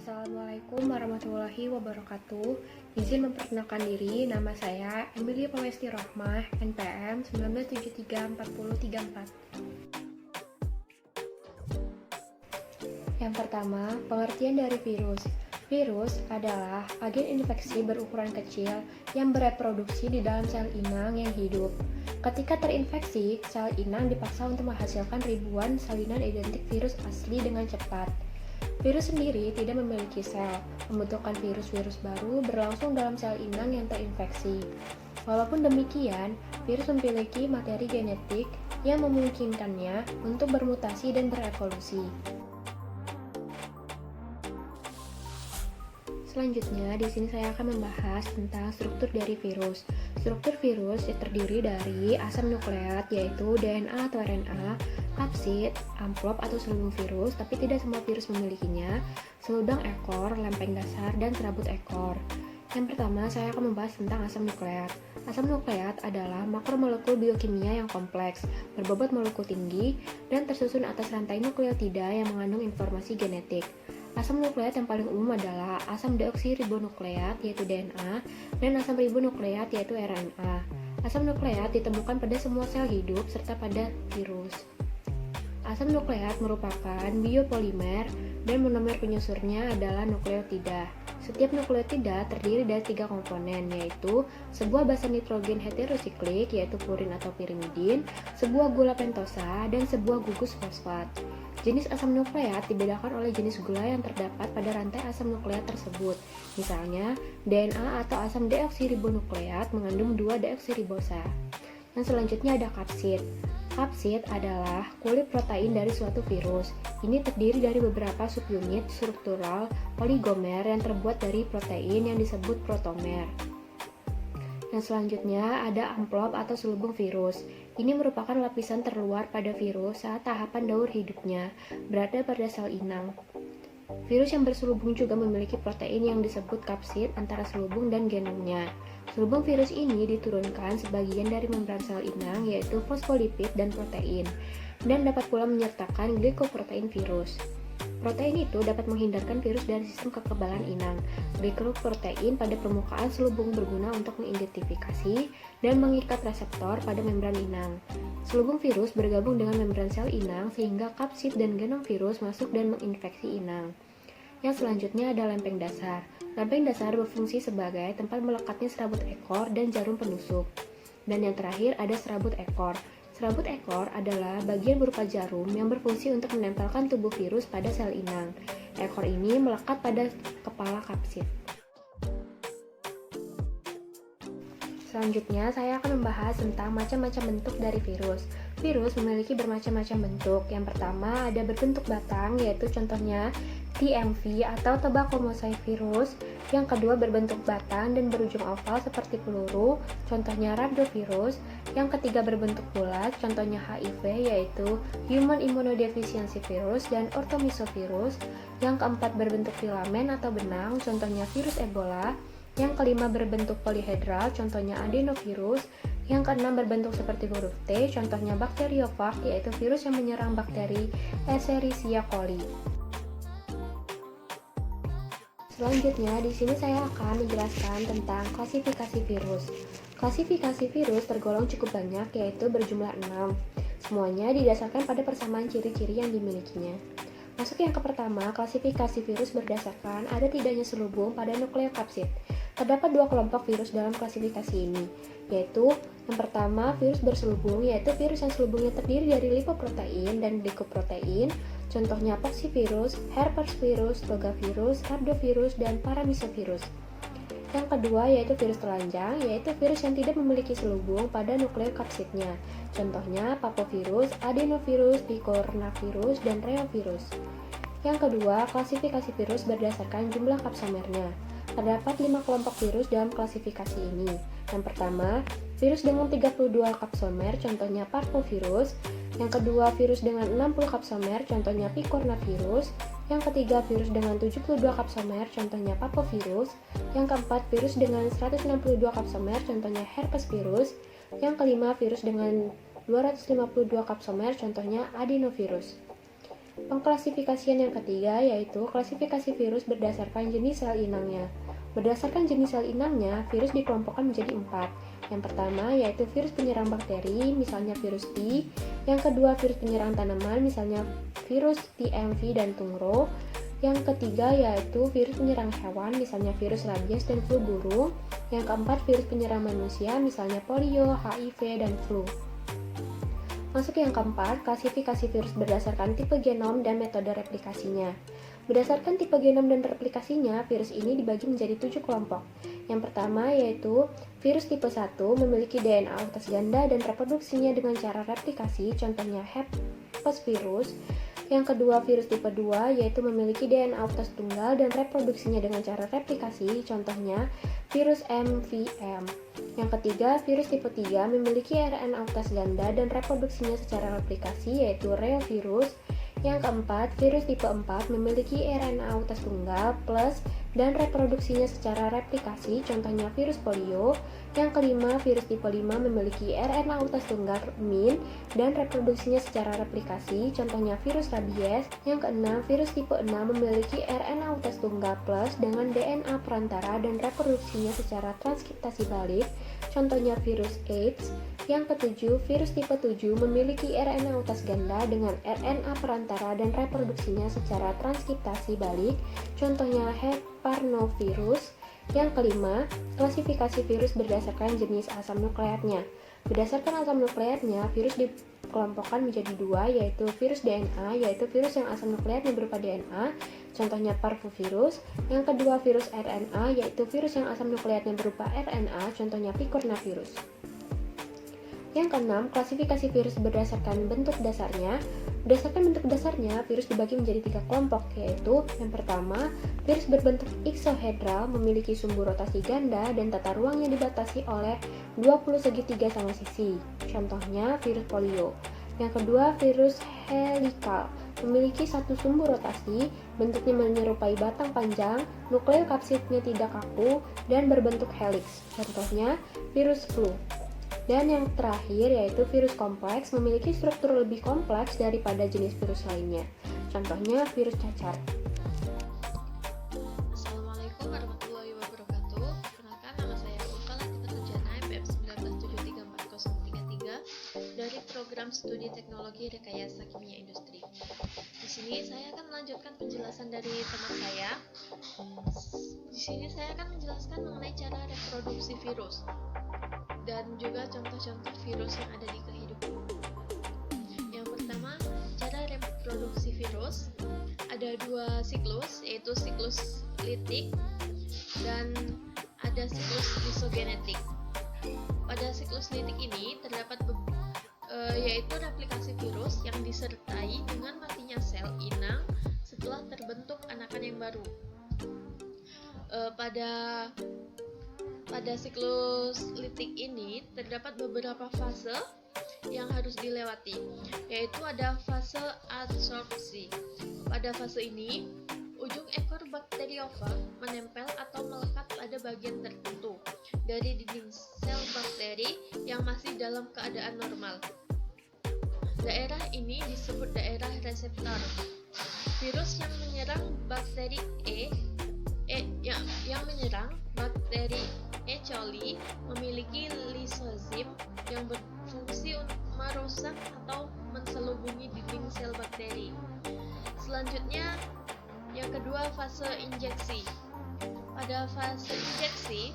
Assalamualaikum warahmatullahi wabarakatuh. Izin memperkenalkan diri, nama saya Emilia Pawesti Rohmah, NPM 19734034. Yang pertama, pengertian dari virus. Virus adalah agen infeksi berukuran kecil yang bereproduksi di dalam sel inang yang hidup. Ketika terinfeksi, sel inang dipaksa untuk menghasilkan ribuan salinan identik virus asli dengan cepat. Virus sendiri tidak memiliki sel. Pembentukan virus-virus baru berlangsung dalam sel inang yang terinfeksi. Walaupun demikian, virus memiliki materi genetik yang memungkinkannya untuk bermutasi dan berevolusi. Selanjutnya, di sini saya akan membahas tentang struktur dari virus. Struktur virus terdiri dari asam nukleat, yaitu DNA atau RNA, kapsid, amplop atau selubung virus, tapi tidak semua virus memilikinya, seludang ekor, lempeng dasar, dan serabut ekor. Yang pertama, saya akan membahas tentang asam nukleat. Asam nukleat adalah makromolekul biokimia yang kompleks, berbobot molekul tinggi, dan tersusun atas rantai nukleotida yang mengandung informasi genetik. Asam nukleat yang paling umum adalah asam deoksiribonukleat, yaitu DNA, dan asam ribonukleat, yaitu RNA. Asam nukleat ditemukan pada semua sel hidup serta pada virus. Asam nukleat merupakan biopolimer dan monomer penyusurnya adalah nukleotida. Setiap nukleotida terdiri dari 3 komponen, yaitu sebuah basa nitrogen heterosiklik, yaitu purin atau pirimidin, sebuah gula pentosa, dan sebuah gugus fosfat. Jenis asam nukleat dibedakan oleh jenis gula yang terdapat pada rantai asam nukleat tersebut. Misalnya, DNA atau asam deoksiribonukleat mengandung 2 deoksiribosa. Yang selanjutnya ada kapsid. Kapsid adalah kulit protein dari suatu virus. Ini terdiri dari beberapa subunit struktural oligomer yang terbuat dari protein yang disebut protomer. Yang selanjutnya ada amplop atau selubung virus. Ini merupakan lapisan terluar pada virus saat tahapan daur hidupnya berada pada sel inang. Virus yang berselubung juga memiliki protein yang disebut kapsid antara selubung dan genomnya. Selubung virus ini diturunkan sebagian dari membran sel inang, yaitu fosfolipid dan protein, dan dapat pula menyertakan glikoprotein virus. Protein itu dapat menghindarkan virus dari sistem kekebalan inang. Glikoprotein pada permukaan selubung berguna untuk mengidentifikasi dan mengikat reseptor pada membran inang. Selubung virus bergabung dengan membran sel inang sehingga kapsid dan genom virus masuk dan menginfeksi inang. Yang selanjutnya ada lempeng dasar. Lempeng dasar berfungsi sebagai tempat melekatnya serabut ekor dan jarum penusuk. Dan yang terakhir ada serabut ekor. Serabut ekor adalah bagian berupa jarum yang berfungsi untuk menempelkan tubuh virus pada sel inang. Ekor ini melekat pada kepala kapsid. Selanjutnya, saya akan membahas tentang macam-macam bentuk dari virus. Virus memiliki bermacam-macam bentuk. Yang pertama ada berbentuk batang, yaitu contohnya TMV atau tobacco mosaic virus. Yang kedua berbentuk batang dan berujung oval seperti peluru, contohnya rhabdovirus. Yang ketiga berbentuk bulat, contohnya HIV, yaitu human immunodeficiency virus dan orthomisovirus. Yang keempat berbentuk filamen atau benang, contohnya virus Ebola. Yang kelima berbentuk polihedral, contohnya adenovirus. Yang keenam berbentuk seperti huruf T, contohnya bakteriophag, yaitu virus yang menyerang bakteri Escherichia coli. Selanjutnya, di sini saya akan menjelaskan tentang klasifikasi virus. Klasifikasi virus tergolong cukup banyak, yaitu berjumlah 6. Semuanya didasarkan pada persamaan ciri-ciri yang dimilikinya. Masuk yang ke pertama, klasifikasi virus berdasarkan ada tidaknya selubung pada nukleokapsid. Terdapat 2 kelompok virus dalam klasifikasi ini, yaitu yang pertama virus berselubung, yaitu virus yang selubungnya terdiri dari lipoprotein dan glikoprotein, contohnya poxvirus, herpesvirus, togavirus, rhabdovirus, dan paramisovirus. Yang kedua yaitu virus telanjang, yaitu virus yang tidak memiliki selubung pada nukleokapsidnya, contohnya papovirus, adenovirus, picornavirus, dan reovirus. Yang kedua, klasifikasi virus berdasarkan jumlah kapsomernya. Terdapat 5 kelompok virus dalam klasifikasi ini. Yang pertama, virus dengan 32 kapsomer, contohnya parvovirus. Yang kedua, virus dengan 60 kapsomer, contohnya picornavirus. Yang ketiga, virus dengan 72 kapsomer, contohnya papovirus. Yang keempat, virus dengan 162 kapsomer, contohnya herpesvirus. Yang kelima, virus dengan 252 kapsomer, contohnya adenovirus. Pengklasifikasian yang ketiga yaitu klasifikasi virus berdasarkan jenis sel inangnya. Berdasarkan jenis sel inangnya, virus dikelompokkan menjadi 4. Yang pertama yaitu virus penyerang bakteri, misalnya virus T. Yang kedua virus penyerang tanaman, misalnya virus TMV dan tungro. Yang ketiga yaitu virus penyerang hewan, misalnya virus rabies dan flu burung. Yang keempat virus penyerang manusia, misalnya polio, HIV, dan flu. Masuk yang keempat, klasifikasi virus berdasarkan tipe genom dan metode replikasinya. Berdasarkan tipe genom dan replikasinya, virus ini dibagi menjadi 7 kelompok. Yang pertama yaitu virus tipe 1 memiliki DNA utas ganda dan reproduksinya dengan cara replikasi, contohnya herpes virus. Yang kedua, virus tipe 2 yaitu memiliki DNA utas tunggal dan reproduksinya dengan cara replikasi, contohnya virus MVM. Yang ketiga, virus tipe 3 memiliki RNA utas ganda dan reproduksinya secara replikasi, yaitu reovirus. Yang keempat, virus tipe 4 memiliki RNA utas tunggal plus dan reproduksinya secara replikasi, contohnya virus polio. Yang kelima, virus tipe 5 memiliki RNA utas tunggal min dan reproduksinya secara replikasi, contohnya virus rabies. Yang keenam, virus tipe 6 memiliki RNA utas tunggal plus dengan DNA perantara dan reproduksinya secara transkriptasi balik, contohnya virus AIDS. Yang ketujuh, virus tipe 7 memiliki RNA utas ganda dengan RNA perantara dan reproduksinya secara transkriptasi balik, contohnya heparinovirus. Yang kelima, klasifikasi virus berdasarkan jenis asam nukleatnya. Berdasarkan asam nukleatnya, virus dikelompokkan menjadi 2, yaitu virus DNA, yaitu virus yang asam nukleatnya berupa DNA, contohnya parvovirus. Yang kedua, virus RNA, yaitu virus yang asam nukleatnya berupa RNA, contohnya picornavirus. Yang keenam, klasifikasi virus berdasarkan bentuk dasarnya. Berdasarkan bentuk dasarnya, virus dibagi menjadi 3 kelompok, yaitu yang pertama, virus berbentuk iksohedral memiliki sumbu rotasi ganda dan tata ruangnya dibatasi oleh 20 segitiga sama sisi, contohnya virus polio. Yang kedua, virus helikal memiliki satu sumbu rotasi, bentuknya menyerupai batang panjang, nukleokapsidnya tidak kaku, dan berbentuk heliks, contohnya virus flu. Dan yang terakhir yaitu virus kompleks memiliki struktur lebih kompleks daripada jenis virus lainnya. Contohnya virus cacar. Assalamualaikum warahmatullahi wabarakatuh. Perkenalkan, nama saya Ulfa Latifah Turjana, MPM 19734033 dari Program Studi Teknologi Rekayasa Kimia Industri. Di sini saya akan melanjutkan penjelasan dari teman saya. Di sini saya akan menjelaskan mengenai cara reproduksi virus dan juga contoh-contoh virus yang ada di kehidupan. Yang pertama, cara reproduksi virus. Ada 2 siklus, yaitu siklus litik dan ada siklus lisogenetik. Pada siklus litik ini terdapat yaitu replikasi virus yang disertai dengan matinya sel inang setelah terbentuk anakan yang baru. Pada siklus litik ini terdapat beberapa fase yang harus dilewati, yaitu ada fase adsorpsi. Pada fase ini, ujung ekor bakteriofa menempel atau melekat pada bagian tertentu dari dinding sel bakteri yang masih dalam keadaan normal. Daerah ini disebut daerah reseptor. Virus yang menyerang bakteri yang menyerang bakteri E. coli memiliki lisozim yang berfungsi untuk merusak atau menselubungi dinding sel bakteri. Selanjutnya, yang kedua, fase injeksi. Pada fase injeksi,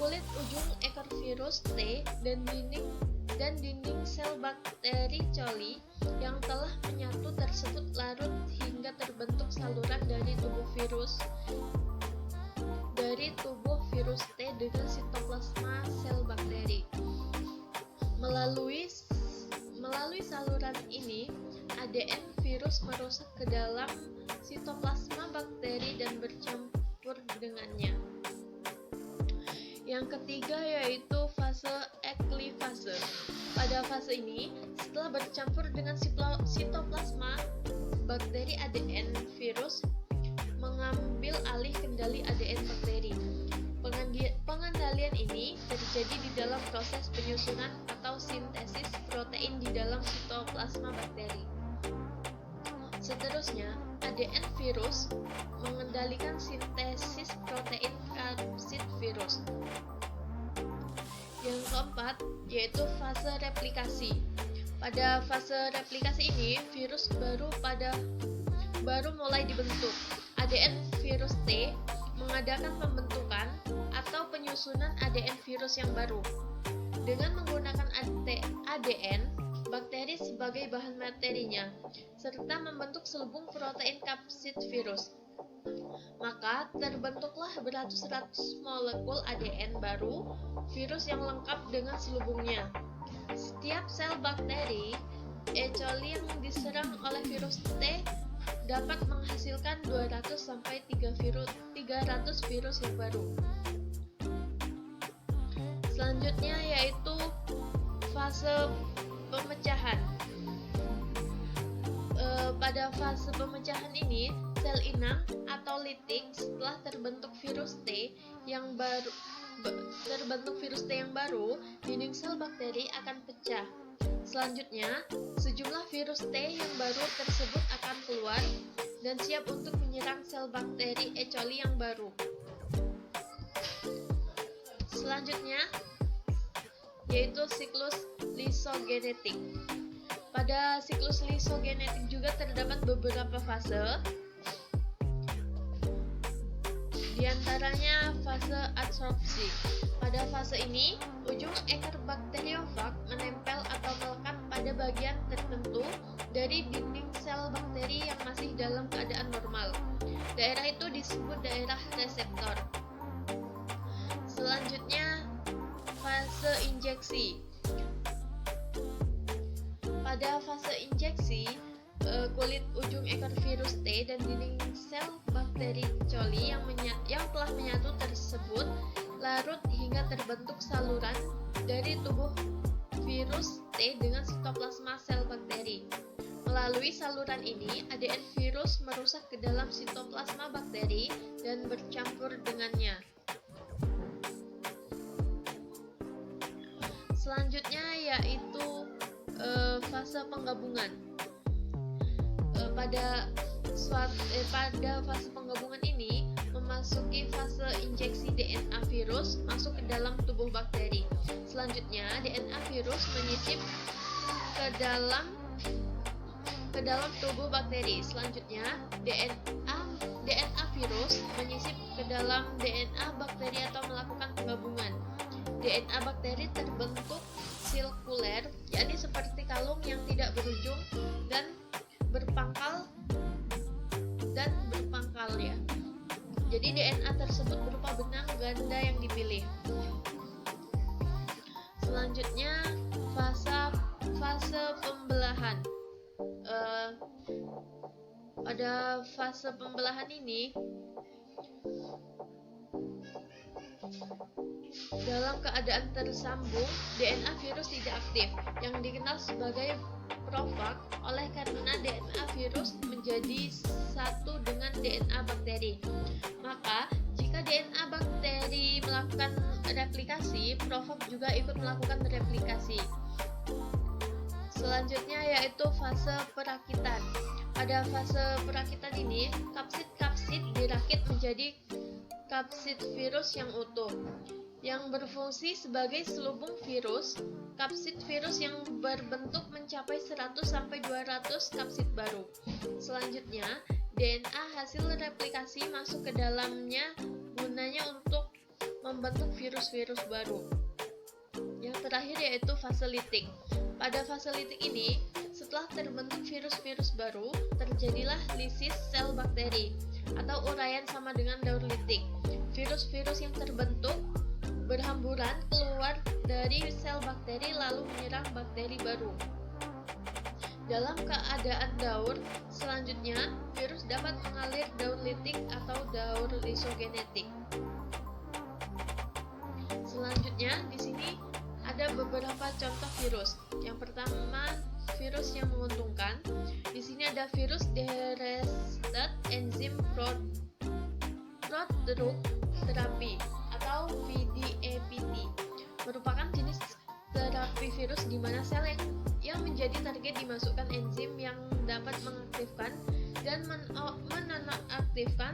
kulit ujung ekor virus T dan dinding sel bakteri coli yang telah menyatu tersebut larut hingga terbentuk saluran dari tubuh virus T dengan sitoplasma sel bakteri. Melalui saluran ini, ADN virus merusak ke dalam sitoplasma bakteri dan bercampur dengannya. Yang ketiga yaitu fase eklifase. Pada fase ini, setelah bercampur dengan sitoplasma bakteri, ADN virus mengambil alih kendali ADN bakteri. Pengendalian ini terjadi di dalam proses penyusunan atau sintesis protein di dalam sitoplasma bakteri. Seterusnya, ADN virus mengendalikan sintesis protein kapsid virus. Yang keempat, yaitu fase replikasi. Pada fase replikasi ini, virus baru mulai dibentuk. ADN virus T mengadakan pembentukan atau penyusunan ADN virus yang baru. Dengan menggunakan ADN, bakteri sebagai bahan materinya, serta membentuk selubung protein kapsid virus. Maka terbentuklah beratus-ratus molekul ADN baru virus yang lengkap dengan selubungnya. Setiap sel bakteri E. coli yang diserang oleh virus T dapat menghasilkan 200 sampai 300 virus yang baru. Selanjutnya yaitu fase pemecahan. Pada fase pemecahan ini, sel inang atau litik setelah terbentuk virus T yang baru, dinding sel bakteri akan pecah. Selanjutnya, sejumlah virus T yang baru tersebut akan keluar dan siap untuk menyerang sel bakteri E. coli yang baru. Selanjutnya, yaitu siklus lisogenetik. Pada siklus lisogenetik juga terdapat beberapa fase, di antaranya fase adsorpsi. Pada fase ini, ujung ekor bakteriofag menempel atau melekat pada bagian tertentu dari dinding sel bakteri yang masih dalam keadaan normal. Daerah itu disebut daerah reseptor. Selanjutnya, fase injeksi. Pada fase injeksi, kulit ujung ekor virus T dan dinding sel bakteri coli yang telah menyatu tersebut larut hingga terbentuk saluran dari tubuh virus T dengan sitoplasma sel bakteri. Melalui saluran ini, ADN virus merusak ke dalam sitoplasma bakteri dan bercampur dengannya. Selanjutnya yaitu fase penggabungan. Pada fase penggabungan ini memasuki fase injeksi DNA virus masuk ke dalam tubuh bakteri. Selanjutnya DNA virus menyisip ke dalam tubuh bakteri. Selanjutnya DNA virus menyisip ke dalam DNA bakteri atau melakukan penggabungan. DNA bakteri terbentuk sirkuler, yakni seperti kalung yang tidak berujung dan berpangkal ya. Jadi DNA tersebut berupa benang ganda yang dipilih. Selanjutnya fase pembelahan. Pada fase pembelahan ini, dalam keadaan tersambung, DNA virus tidak aktif, yang dikenal sebagai profag, oleh karena DNA virus menjadi satu dengan DNA bakteri. Maka, jika DNA bakteri melakukan replikasi, profag juga ikut melakukan replikasi. Selanjutnya yaitu fase perakitan. Pada fase perakitan ini, kapsid-kapsid dirakit menjadi kapsid virus yang utuh, yang berfungsi sebagai selubung virus. Kapsid virus yang berbentuk mencapai 100-200 kapsid baru. Selanjutnya, DNA hasil replikasi masuk ke dalamnya gunanya untuk membentuk virus-virus baru. Yang terakhir yaitu fase litik. Pada fase litik ini, setelah terbentuk virus-virus baru, terjadilah lisis sel bakteri atau uraian sama dengan daur litik. Virus-virus yang terbentuk berhamburan keluar dari sel bakteri lalu menyerang bakteri baru. Dalam keadaan daur, selanjutnya virus dapat mengalir daur litik atau daur lisogenetik. Selanjutnya di sini ada beberapa contoh virus. Yang pertama, virus yang menguntungkan. Di sini ada virus Dirested Enzyme Prodrug Therapy atau VDAPT, merupakan jenis terapi virus di mana sel yang yang menjadi target dimasukkan enzim yang dapat mengaktifkan dan menonaktifkan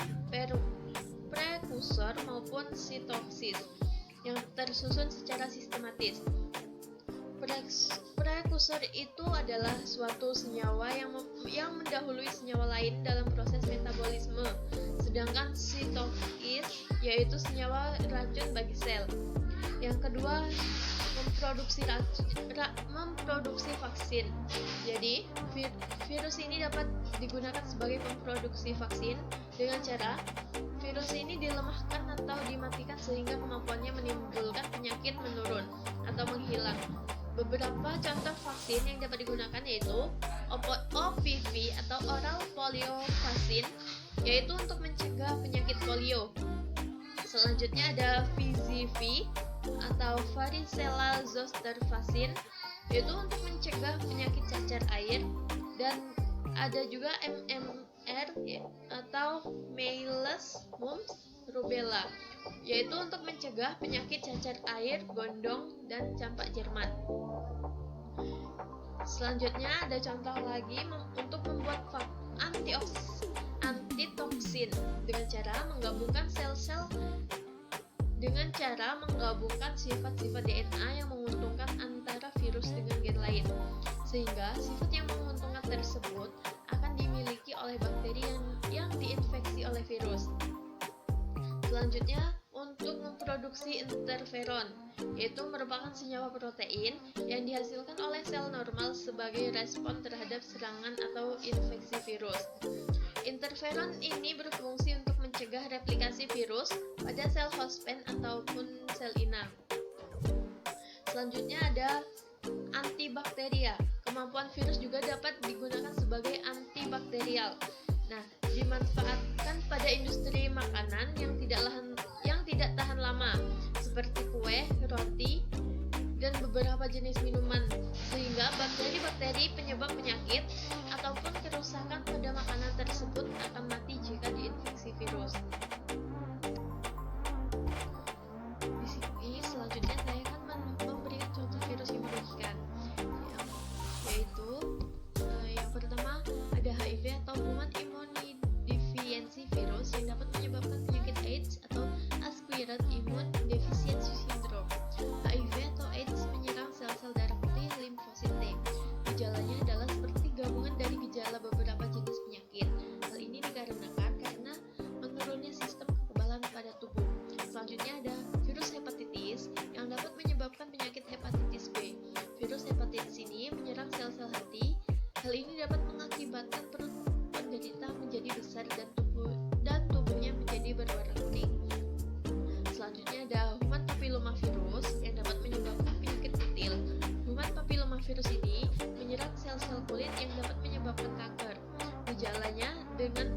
prekursor maupun sitoksis yang tersusun secara sistematis. Prekursor itu adalah suatu senyawa yang mendahului senyawa lain dalam proses metabolisme, sedangkan sitokis yaitu senyawa racun bagi sel. Yang kedua, memproduksi vaksin. Jadi, virus ini dapat digunakan sebagai pemproduksi vaksin dengan cara virus ini dilemahkan atau dimatikan sehingga kemampuannya menimbulkan penyakit menurun atau menghilang. Beberapa contoh vaksin yang dapat digunakan yaitu OPV atau oral polio vaksin, yaitu untuk mencegah penyakit polio. Selanjutnya ada VZV atau varicella zoster vaksin, yaitu untuk mencegah penyakit cacar air, dan ada juga MMR atau measles, mumps, rubella, yaitu untuk mencegah penyakit cacar air, gondong, dan campak Jerman. Selanjutnya ada contoh lagi untuk membuat antitoksin dengan cara menggabungkan sifat-sifat DNA yang menguntungkan antara virus dengan gen lain, sehingga sifat yang menguntungkan tersebut akan dimiliki oleh bakteri yang diinfeksi oleh virus. Selanjutnya, untuk memproduksi interferon, yaitu merupakan senyawa protein yang dihasilkan oleh sel normal sebagai respon terhadap serangan atau infeksi virus. Interferon ini berfungsi untuk mencegah replikasi virus pada sel hostpan ataupun sel inang. Selanjutnya ada antibakteria. Kemampuan virus juga dapat digunakan sebagai antibakterial. Nah, dimanfaatkan pada industri makanan yang tidak tahan lama, seperti kue, roti, dan beberapa jenis minuman, sehingga bakteri-bakteri penyebab penyakit ataupun kerusakan pada makanan tersebut akan mati jika diinfeksi virus. Di sini selanjutnya saya akan memberikan contoh virus yang merugikan, yaitu yang pertama ada HIV atau human immunodeficiency virus yang dapat menyebabkan penyakit AIDS atau acquired immune deficiency syndrome. HIV atau AIDS menyerang sel-sel darah putih limfosit T. Gejalanya adalah seperti gabungan dari gejala beberapa jenis penyakit. Hal ini dikarenakan karena menurunnya sistem kekebalan pada tubuh. Selanjutnya ada virus hepatitis yang dapat menyebabkan penyakit hepatitis B. Virus hepatitis ini menyerang sel-sel hati. Hal ini dapat mengakibatkan perut penderita menjadi besar dan tubuhnya menjadi berwarna kuning. Selanjutnya ada human papillomavirus yang dapat menyebabkan penyakit kutil. Human papillomavirus ini menyerang sel-sel kulit yang dapat menyebabkan kanker. Gejalanya dengan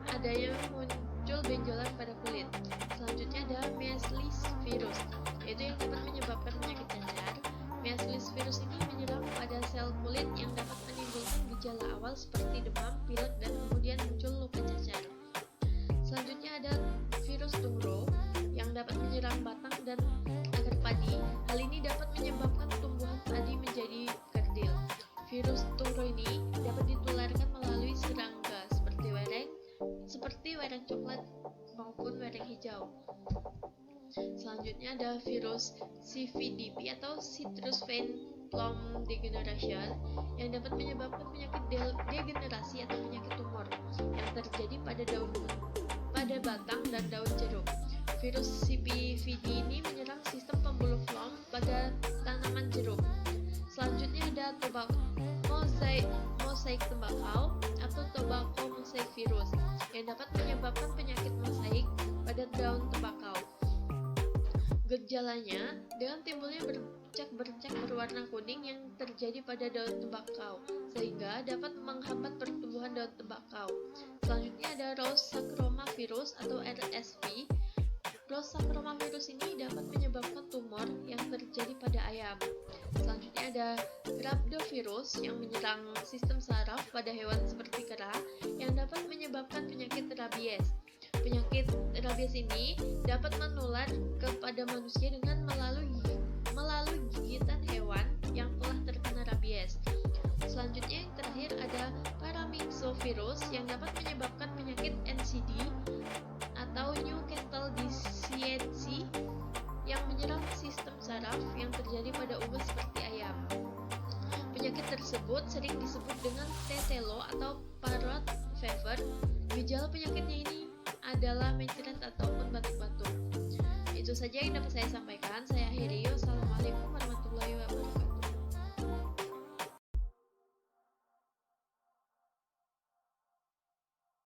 adanya muncul benjolan pada kulit. Selanjutnya ada measles virus, yaitu yang dapat menyebabkan penyakit cacar. Measles virus ini menyerang pada sel kulit yang dapat menimbulkan gejala awal seperti demam, pilek, dan kemudian muncul luka cacar. Selanjutnya ada virus tungro yang dapat menyerang batang dan akar padi. Hal ini dapat menyebabkan tumbuhan padi menjadi kerdil. Virus tungro ini dapat ditularkan melalui serangga seperti wereng coklat maupun wereng hijau. Selanjutnya ada virus CVDP atau Citrus Vine Plum Degeneration yang dapat menyebabkan penyakit degenerasi atau penyakit tumor yang terjadi pada batang dan daun jeruk. Virus CPVD ini menyerang sistem pembuluh phloem pada tanaman jeruk. Selanjutnya ada mosaic tembakau atau tobacco mosaic virus yang dapat menyebabkan penyakit mosaik pada daun tembakau. Gejalanya dengan timbulnya bercak-bercak berwarna kuning yang terjadi pada daun tembakau, sehingga dapat menghambat pertumbuhan daun tembakau. Selanjutnya ada Rosacroma virus atau RSV. Rosacroma virus ini dapat menyebabkan tumor yang terjadi pada ayam. Selanjutnya ada Rhabdovirus yang menyerang sistem saraf pada hewan seperti kera yang dapat menyebabkan penyakit rabies. Penyakit rabies ini dapat menular kepada manusia dengan melalui gigitan hewan yang telah terkena rabies. selanjutnya yang terakhir ada paramyxovirus yang dapat menyebabkan penyakit NCD atau Newcastle disease yang menyerang sistem saraf yang terjadi pada unggas seperti ayam. Penyakit tersebut sering disebut dengan tetelo atau parrot fever. Gejala penyakitnya ini adalah mencret ataupun batuk-batuk. Itu saja yang dapat saya sampaikan. Saya akhiri.